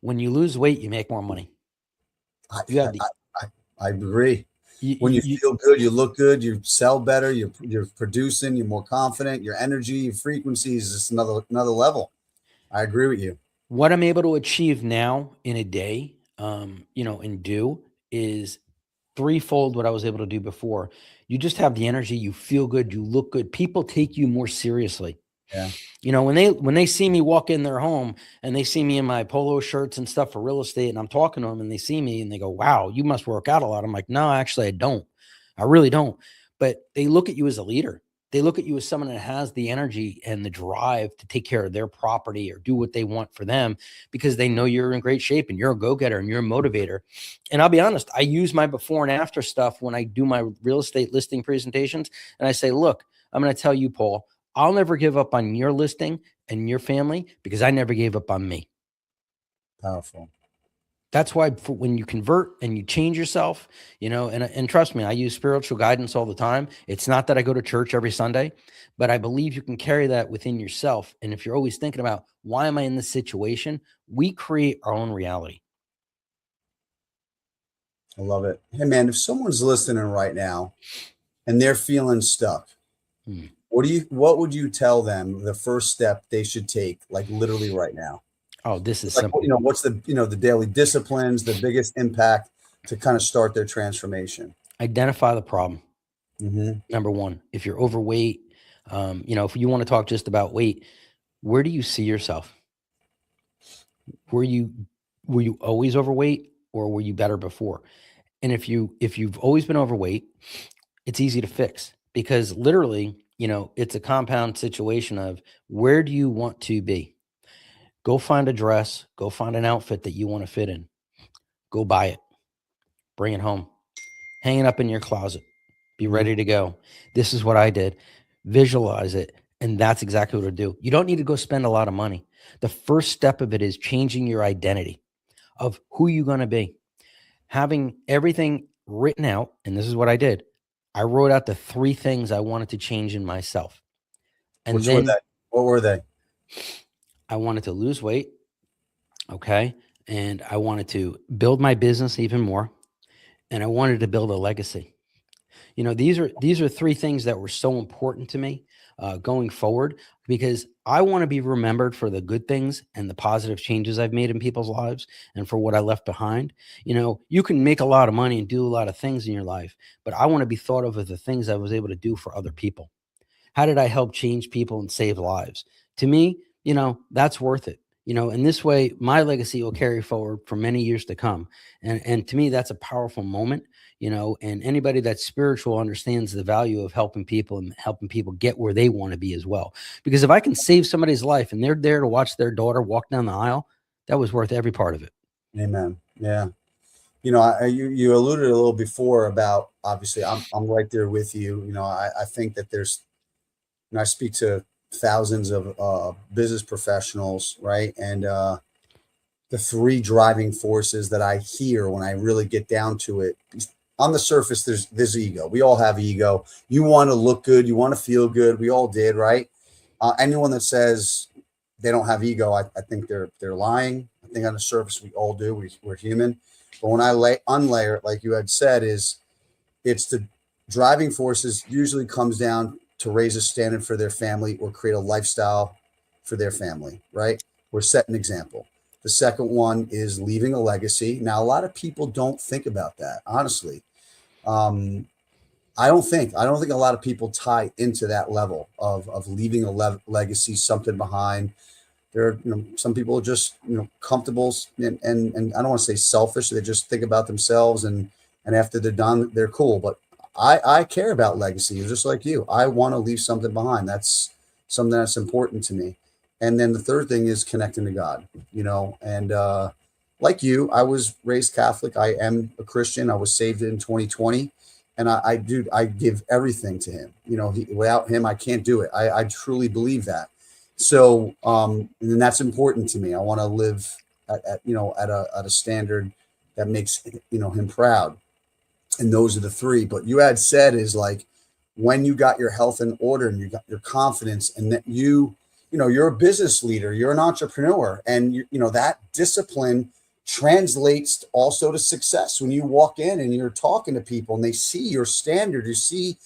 When you lose weight, you make more money. I, You have the I agree. you, When you you, feel good, you look good, you sell better, you're producing, you're more confident, your energy, your frequency is just another level. I agree with you. what I'm able to achieve now in a day, and do is threefold what I was able to do before. You just have the energy, you feel good, you look good. People take you more seriously. Yeah. You know, when they see me walk in their home and they see me in my polo shirts and stuff for real estate, and I'm talking to them and they see me and they go, wow, you must work out a lot. I'm like, no, actually I don't. I really don't. But they look at you as a leader. They look at you as someone that has the energy and the drive to take care of their property or do what they want for them, because they know you're in great shape and you're a go-getter and you're a motivator. And I'll be honest, I use my before and after stuff when I do my real estate listing presentations. And I say, look, I'm going to tell you, Paul, I'll never give up on your listing and your family because I never gave up on me. Powerful. That's why when you convert and you change yourself, you know, and trust me, I use spiritual guidance all the time. It's not that I go to church every Sunday, but I believe you can carry that within yourself. And if you're always thinking about, why am I in this situation? We create our own reality. I love it. Hey man, if someone's listening right now and they're feeling stuck, what would you tell them the first step they should take, like literally right now? Oh, this is Like, simple. what's the daily disciplines, the biggest impact to kind of start their transformation? Identify the problem. Mm-hmm. Number one, if you're overweight, if you want to talk just about weight, where do you see yourself? Were you always overweight, or were you better before? And if you've always been overweight, it's easy to fix, because literally, it's a compound situation of, where do you want to be? Go find a dress, go find an outfit that you want to fit in. Go buy it. Bring it home. Hang it up in your closet. Be ready to go. This is what I did. Visualize it. And that's exactly what to do. You don't need to go spend a lot of money. The first step of it is changing your identity of who you're going to be. Having everything written out. And this is what I did. I wrote out the 3 things I wanted to change in myself. And Which then were they? What were they? I wanted to lose weight. Okay. And I wanted to build my business even more. And I wanted to build a legacy. These are 3 things that were so important to me going forward, because I want to be remembered for the good things and the positive changes I've made in people's lives and for what I left behind. You can make a lot of money and do a lot of things in your life, but I want to be thought of as the things I was able to do for other people. How did I help change people and save lives? To me, that's worth it. And this way, my legacy will carry forward for many years to come. And to me, that's a powerful moment, and anybody that's spiritual understands the value of helping people and helping people get where they want to be as well. Because if I can save somebody's life and they're there to watch their daughter walk down the aisle, that was worth every part of it. Amen. Yeah. You alluded a little before about, obviously I'm right there with you. I think that I speak to thousands of business professionals, right? And the 3 driving forces that I hear when I really get down to it, on the surface, there's ego. We all have ego. You want to look good. You want to feel good. We all did, right? Anyone that says they don't have ego, I think they're lying. I think on the surface, we all do. We're human. But when I unlayer it, like you had said, it's the driving forces usually comes down to raise a standard for their family or create a lifestyle for their family, right? Or set an example. The second one is leaving a legacy. Now, a lot of people don't think about that, honestly. I don't think a lot of people tie into that level of leaving a legacy, something behind. There, some people are just, comfortable and I don't want to say selfish. They just think about themselves and after they're done, they're cool. But I care about legacy, just like you. I want to leave something behind. That's something that's important to me. And then the third thing is connecting to God, and like you, I was raised Catholic. I am a Christian. I was saved in 2020. And I give everything to him. Without him, I can't do it. I truly believe that. So, and that's important to me. I want to live at a standard that makes, him proud. And those are the 3. But you had said is like, when you got your health in order and you got your confidence, and that you're a business leader, you're an entrepreneur, and that discipline translates also to success. When you walk in and you're talking to people and they see your standard, you see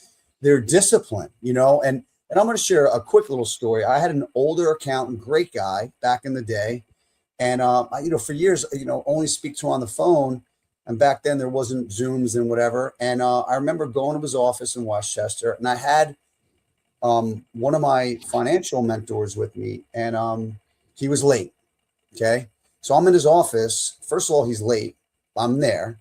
their discipline, and I'm going to share a quick little story. I had an older accountant, great guy back in the day. And, for years, only speak to on the phone. And back then there wasn't Zooms and whatever. And I remember going to his office in Westchester, and I had one of my financial mentors with me, and he was late. Okay. So I'm in his office. First of all, he's late. I'm there,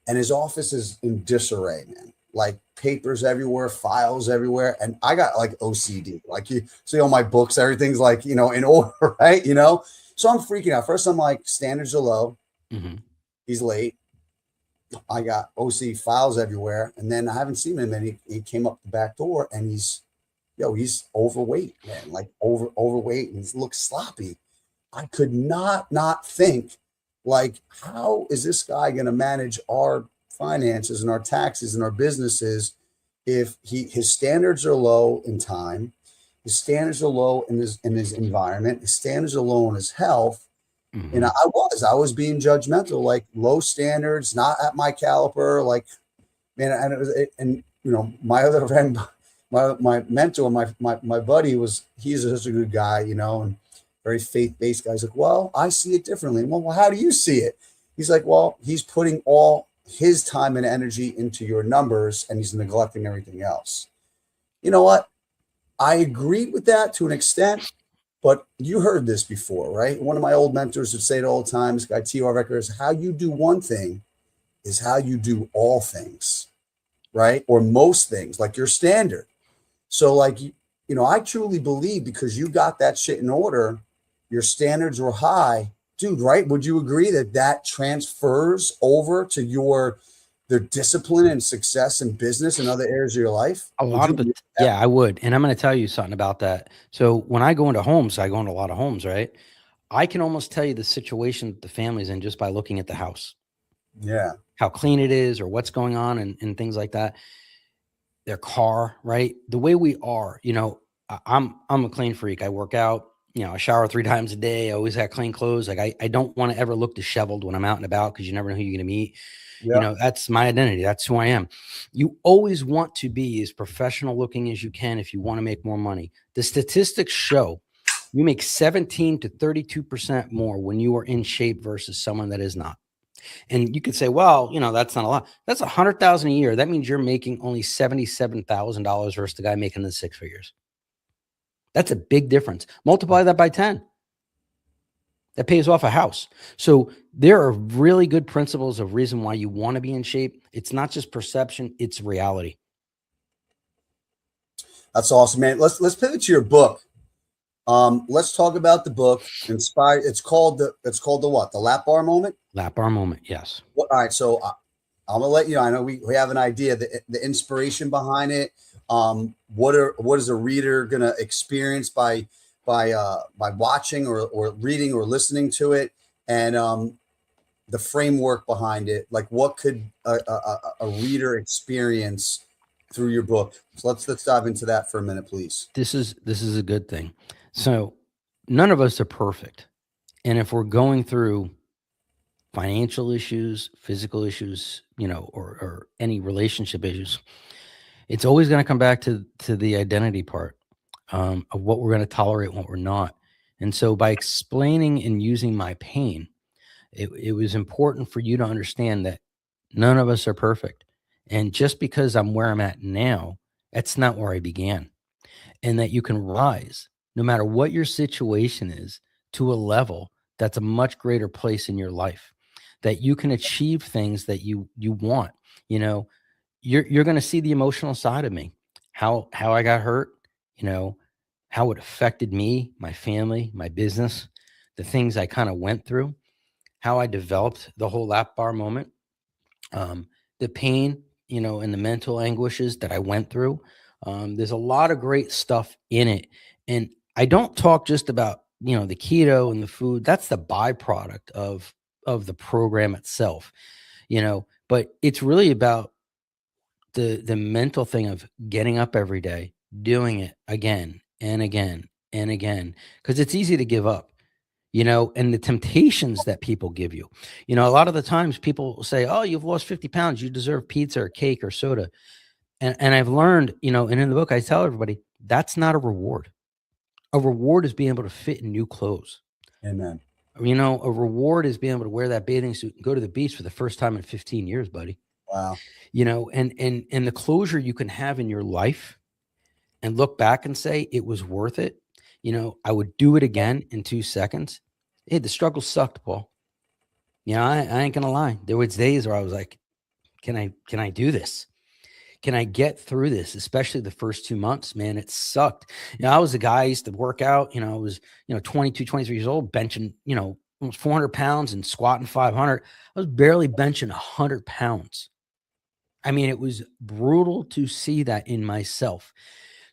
and his office is in disarray, man. Like papers everywhere, files everywhere. And I got like OCD. Like you see all my books, everything's like, in order, right? So I'm freaking out. First, I'm like, standards are low. Mm-hmm. He's late. I got OC files everywhere. And then I haven't seen him. And he came up the back door, and he's overweight, man, like overweight, and he looks sloppy. I could not think, like, how is this guy going to manage our finances and our taxes and our businesses if his standards are low in time, his standards are low in his environment, his standards are low in his health. Mm-hmm. And I was being judgmental, like low standards, not at my caliber, like, man. And it was, and my other friend, my mentor, my buddy he's such a good guy, and very faith-based guy. He's like, well, I see it differently. Well, how do you see it? He's like, well, he's putting all his time and energy into your numbers, and he's neglecting everything else. You know what? I agreed with that to an extent, but you heard this before, right? One of my old mentors would say it all the time, this guy, T.R. Records, how you do one thing is how you do all things, right? Or most things, like your standard. So like, I truly believe because you got that shit in order, your standards were high, dude, right? Would you agree that transfers over to the discipline and success in business and other areas of your life? Yeah, I would. And I'm going to tell you something about that. So when I go into homes, I go into a lot of homes, right? I can almost tell you the situation that the family's in just by looking at the house. Yeah. How clean it is or what's going on and things like that. Their car, right? The way we are, I'm a clean freak. I work out, I shower 3 times a day. I always have clean clothes. Like I don't want to ever look disheveled when I'm out and about because you never know who you're going to meet. Yeah. That's my identity. That's who I am. You always want to be as professional looking as you can if you want to make more money. The statistics show you make 17 to 32% more when you are in shape versus someone that is not. And you could say, well, that's not a lot. That's $100,000 a year. That means you're making only $77,000 versus the guy making the 6 figures. That's a big difference. Multiply that by 10. That pays off a house. So there are really good principles of reason why you want to be in shape. It's not just perception, it's reality. That's awesome, man. Let's pivot to your book. Let's talk about the book. Inspired. It's called the what? The lap bar moment? Lap bar moment. Yes. All right. So I'm gonna let you know. I know we have an idea, the inspiration behind it. What is a reader gonna experience by watching or reading or listening to it, and the framework behind it. Like, what could a reader experience through your book? So let's dive into that for a minute, please. This is a good thing. So none of us are perfect, and if we're going through financial issues, physical issues, or any relationship issues, it's always going to come back to the identity part of what we're going to tolerate and what we're not. And so by explaining and using my pain, it was important for you to understand that none of us are perfect. And just because I'm where I'm at now, that's not where I began. And that you can rise no matter what your situation is to a level that's a much greater place in your life, that you can achieve things that you want. You're going to see the emotional side of me, how I got hurt, how it affected me, my family, my business, the things I kind of went through, how I developed the whole lap bar moment, the pain, and the mental anguishes that I went through. There's a lot of great stuff in it. And I don't talk just about, the keto and the food. That's the byproduct of the program itself, but it's really about the mental thing of getting up every day, doing it again and again and again, because it's easy to give up, and the temptations that people give you. A lot of the times people say, oh, you've lost 50 pounds. You deserve pizza or cake or soda. And I've learned, and in the book, I tell everybody that's not a reward. A reward is being able to fit in new clothes. Amen. You know, a reward is being able to wear that bathing suit and go to the beach for the first time in 15 years, buddy. Wow. You know, and the closure you can have in your life and look back and say it was worth it. You know, I would do it again in 2 seconds. Hey, the struggle sucked, Paul. You know, I ain't gonna lie. There was days where I was like, can I do this? Can I get through this? Especially the first 2 months, man, it sucked. You know, I was a guy, I used to work out, you know, I was, 22, 23 years old, benching, almost 400 pounds and squatting 500. I was barely benching 100 pounds. I mean, it was brutal to see that in myself.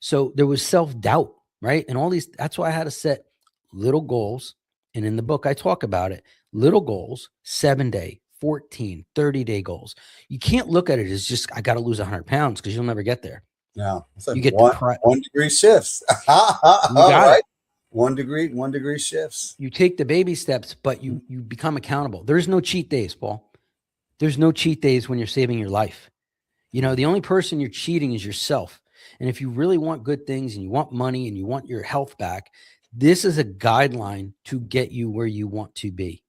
So there was self-doubt, right? And all these, that's why I had to set little goals. And in the book, I talk about it. Little goals, 7-day, 14, 30-day goals. You can't look at it as just, I got to lose 100 pounds because you'll never get there. No, it's like You get one degree shifts. You All got right. it. 1 degree shifts. You take the baby steps, but you become accountable. There's no cheat days, Paul. There's no cheat days when you're saving your life. You know, the only person you're cheating is yourself. And if you really want good things and you want money and you want your health back, this is a guideline to get you where you want to be.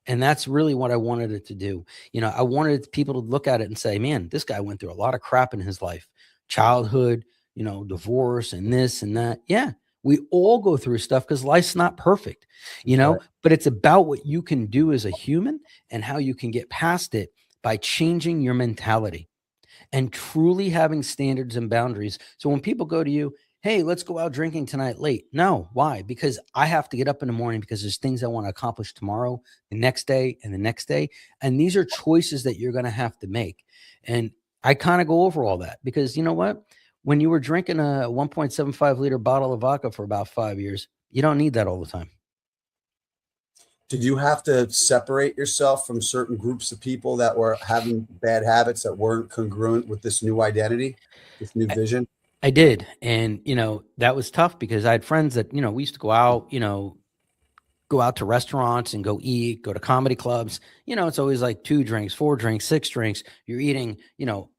And that's really what I wanted it to do. You know, I wanted people to look at it and say, man, this guy went through a lot of crap in his life, childhood, divorce and this and that. Yeah, we all go through stuff because life's not perfect, Right. but it's about what you can do as a human and how you can get past it by changing your mentality and truly having standards and boundaries. So when people go to you, hey, let's go out drinking tonight late. No, why? Because I have to get up in the morning because there's things I want to accomplish tomorrow, the next day, and the next day. And these are choices that you're going to have to make. And I kind of go over all that because you know what? When you were drinking a 1.75 liter bottle of vodka for about 5 years, you don't need that all the time. Did you have to separate yourself from certain groups of people that were having bad habits that weren't congruent with this new identity, this new vision? I did. And, that was tough because I had friends that, we used to go out, go out to restaurants and go eat, go to comedy clubs. It's always like 2 drinks, 4 drinks, 6 drinks. You're eating,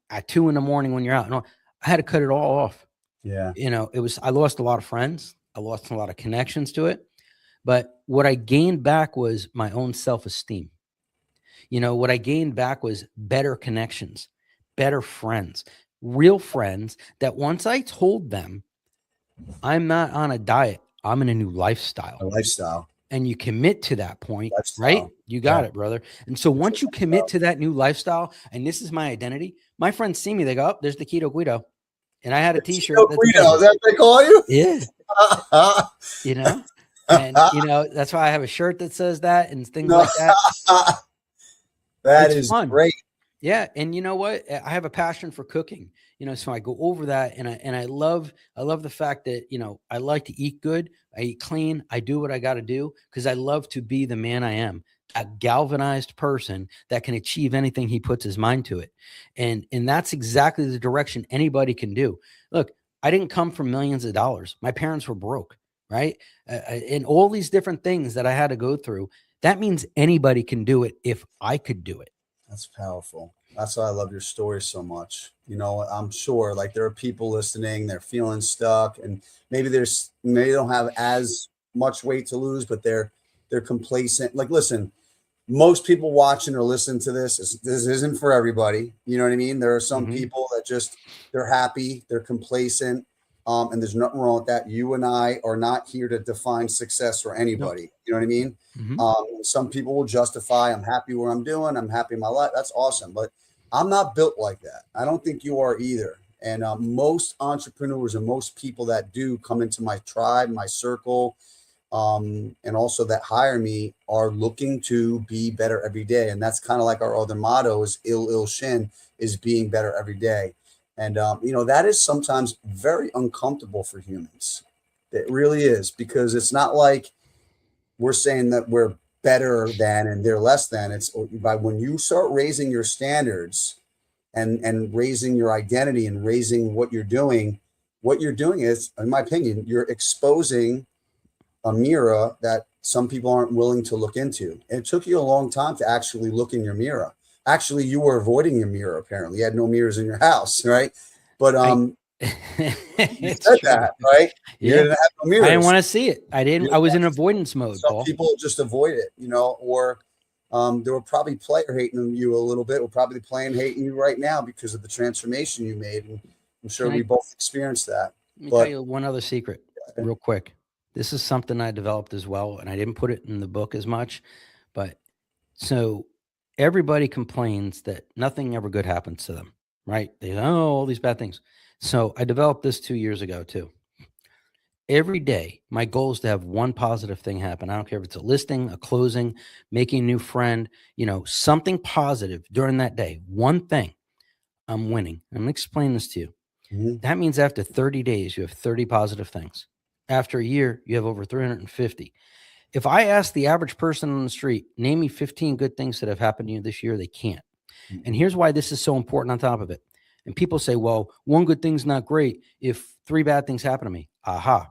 at 2 a.m. when you're out. No, I had to cut it all off. Yeah. I lost a lot of friends. I lost a lot of connections to it. But what I gained back was my own self-esteem. What I gained back was better connections, better friends, real friends that once I told them, I'm not on a diet, I'm in a new lifestyle. A lifestyle. And you commit to that point, Lifestyle. right? You got it, brother. And so once you commit to that new lifestyle, and this is my identity, my friends see me, they go, oh, there's the Keto Guido. And I had a t-shirt. Keto Guido, is that what they call you? Yeah. And that's why I have a shirt that says that and things like that. That is fun. Great. Yeah. And you know what? I have a passion for cooking, so I go over that and I love the fact that, I like to eat good. I eat clean. I do what I got to do because I love to be the man I am, a galvanized person that can achieve anything he puts his mind to it. And that's exactly the direction anybody can do. Look, I didn't come from millions of dollars. My parents were broke. Right. And all these different things that I had to go through, that means anybody can do it if I could do it. That's powerful. That's why I love your story so much. I'm sure like there are people listening, they're feeling stuck and maybe they don't have as much weight to lose, but they're complacent. Like, listen, most people watching or listening to this isn't for everybody. You know what I mean? There are some people that they're happy, they're complacent. And there's nothing wrong with that. You and I are not here to define success for anybody. Nope. You know what I mean? Some people will justify, I'm happy where I'm doing. I'm happy in my life. That's awesome. But I'm not built like that. I don't think you are either. And most entrepreneurs and most people that do come into my tribe, my circle, and also that hire me are looking to be better every day. And that's kind of like our other motto is ill shin, is being better every day. And, that is sometimes very uncomfortable for humans. It really is, because it's not like we're saying that we're better than and they're less than. It's by when you start raising your standards and raising your identity and raising what you're doing is, in my opinion, you're exposing a mirror that some people aren't willing to look into. And it took you a long time to actually look in your mirror. Actually, you were avoiding your mirror. Apparently, you had no mirrors in your house, right? But You It's said true. that, right? You Yeah. didn't have no I didn't mirrors. want to see it. I didn't. I was in avoidance mode, Some Paul. people just avoid it, or they were probably player hating you a little bit. We're probably playing hating you right now because of the transformation you made. And I'm sure Can we I both experienced that. Let me tell But you one other secret, real quick. This is something I developed as well, and I didn't put it in the book as much. But so everybody complains that nothing ever good happens to them, right? They oh, all these bad things. So I developed this 2 years ago too. Every day, my goal is to have one positive thing happen. I don't care if it's a listing, a closing, making a new friend, something positive during that day. One thing, I'm winning. I'm going to explain this to you. mhm. That means after 30 days, you have 30 positive things. After a year, you have over 350. If I ask the average person on the street, name me 15 good things that have happened to you this year, they can't. And here's why this is so important on top of it. And people say, well, one good thing's not great if 3 bad things happen to me. Aha.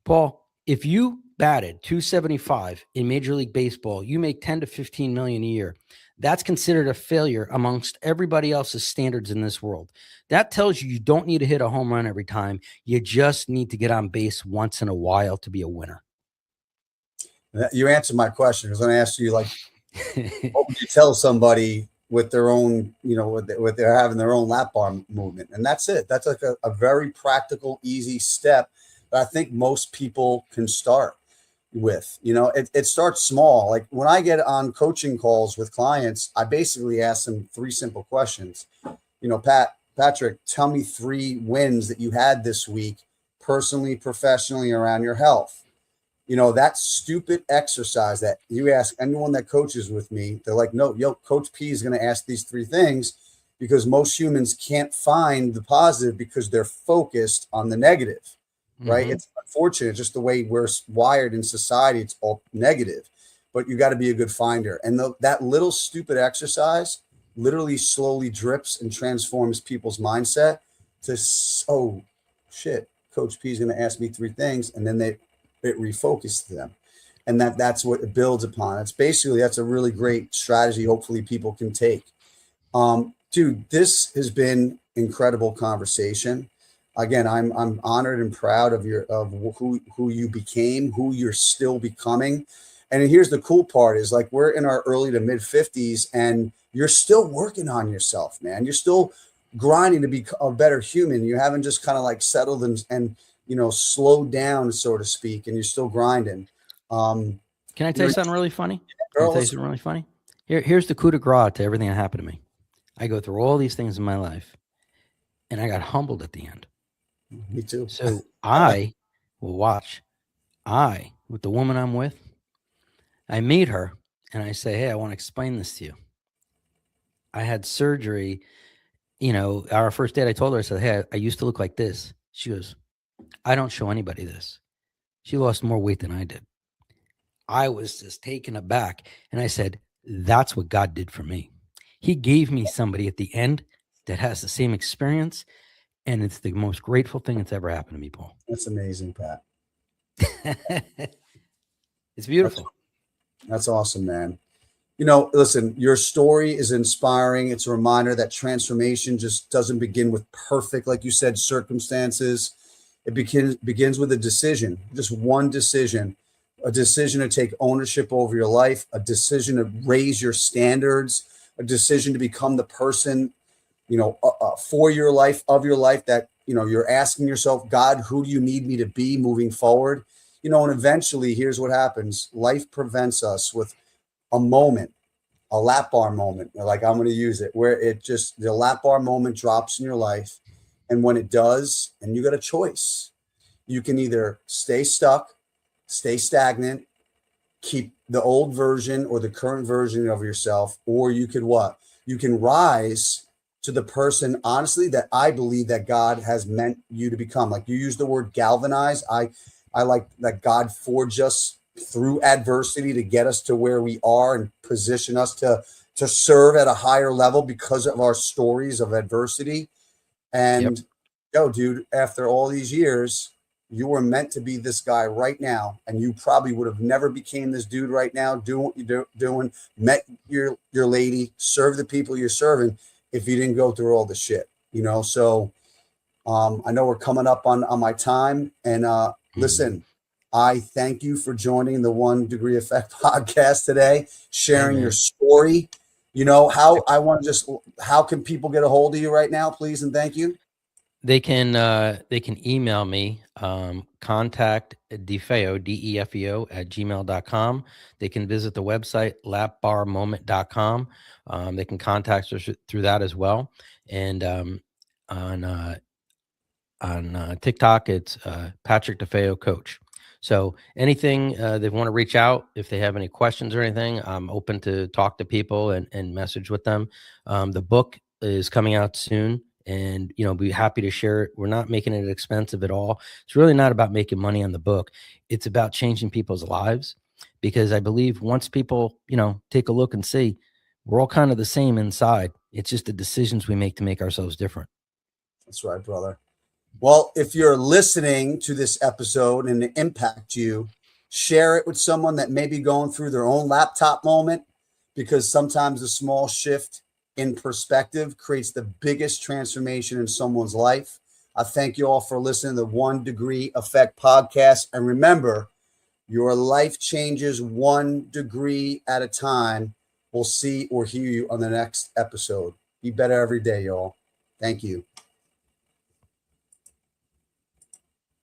Paul, if you batted 275 in Major League Baseball, you make 10 to 15 million a year. That's considered a failure amongst everybody else's standards in this world. That tells you don't need to hit a home run every time. You just need to get on base once in a while to be a winner. You answered my question because when I asked you, like, what would you tell somebody with their own, with they're having their own lap bar movement? And that's it. That's like a very practical, easy step that I think most people can start with. It starts small. Like when I get on coaching calls with clients, I basically ask them 3 simple questions. Patrick, tell me 3 wins that you had this week, personally, professionally, around your health. That stupid exercise that you ask anyone that coaches with me, they're like, no, Coach P is going to ask these 3 things because most humans can't find the positive because they're focused on the negative, right? Mm-hmm. It's unfortunate, just the way we're wired in society, it's all negative, but you got to be a good finder. And that little stupid exercise literally slowly drips and transforms people's mindset to, oh, shit, Coach P is going to ask me 3 things. And then it refocused them, and that's what it builds upon. That's a really great strategy. Hopefully people can take. Dude, this has been incredible conversation. Again, I'm honored and proud of who you became, who you're still becoming. And here's the cool part is, like, we're in our early to mid 50s and you're still working on yourself, man. You're still grinding to be a better human. You haven't just kind of like settled and slowed down, so to speak, and you're still grinding. Can I tell you something really funny? Girls, Here's the coup de grace to everything that happened to me. I go through all these things in my life, and I got humbled at the end. me too. So I will watch. With the woman I'm with, I meet her, and I say, hey, I want to explain this to you. I had surgery. Our first date, I told her, I said, hey, I used to look like this. She goes, I don't show anybody this. She lost more weight than I did. I was just taken aback. And I said, that's what God did for me. He gave me somebody at the end that has the same experience. And it's the most grateful thing that's ever happened to me, Paul. That's amazing, Pat. It's beautiful. That's awesome, man. Listen, your story is inspiring. It's a reminder that transformation just doesn't begin with perfect, like you said, circumstances. It begins with a decision, just one decision, a decision to take ownership over your life, a decision to raise your standards, a decision to become the person, for your life, of your life, that, you're asking yourself, God, who do you need me to be moving forward? And eventually, here's what happens. Life prevents us with a moment, a lap bar moment, like I'm going to use it, where the lap bar moment drops in your life. And when it does, and you got a choice, you can either stay stuck, stay stagnant, keep the old version or the current version of yourself, or you could what? You can rise to the person, honestly, that I believe that God has meant you to become. Like you use the word galvanize. I like that God forged us through adversity to get us to where we are and position us to serve at a higher level because of our stories of adversity. And dude, after all these years, you were meant to be this guy right now, and you probably would have never became this dude right now, doing what you're doing, met your lady, serve the people you're serving, if you didn't go through all the shit, So I know we're coming up on my time, and listen, I thank you for joining the 1 Degree Effect podcast today, sharing your story. You know, how can people get a hold of you right now, please? And thank you. They can email me, contact DeFeo, DEFEO @gmail.com. They can visit the website, lapbarmoment.com. They can contact us through that as well. And on TikTok, it's Patrick DeFeo Coach. So anything they want to reach out, if they have any questions or anything, I'm open to talk to people and message with them. The book is coming out soon, and be happy to share it. We're not making it expensive at all. It's really not about making money on the book. It's about changing people's lives, because I believe once people take a look and see, we're all kind of the same inside. It's just the decisions we make to make ourselves different. That's right, brother. Well, if you're listening to this episode and it impacts you, share it with someone that may be going through their own laptop moment, because sometimes a small shift in perspective creates the biggest transformation in someone's life. I thank you all for listening to the 1 Degree Effect podcast. And remember, your life changes 1 degree at a time. We'll see or hear you on the next episode. Be better every day, y'all. Thank you.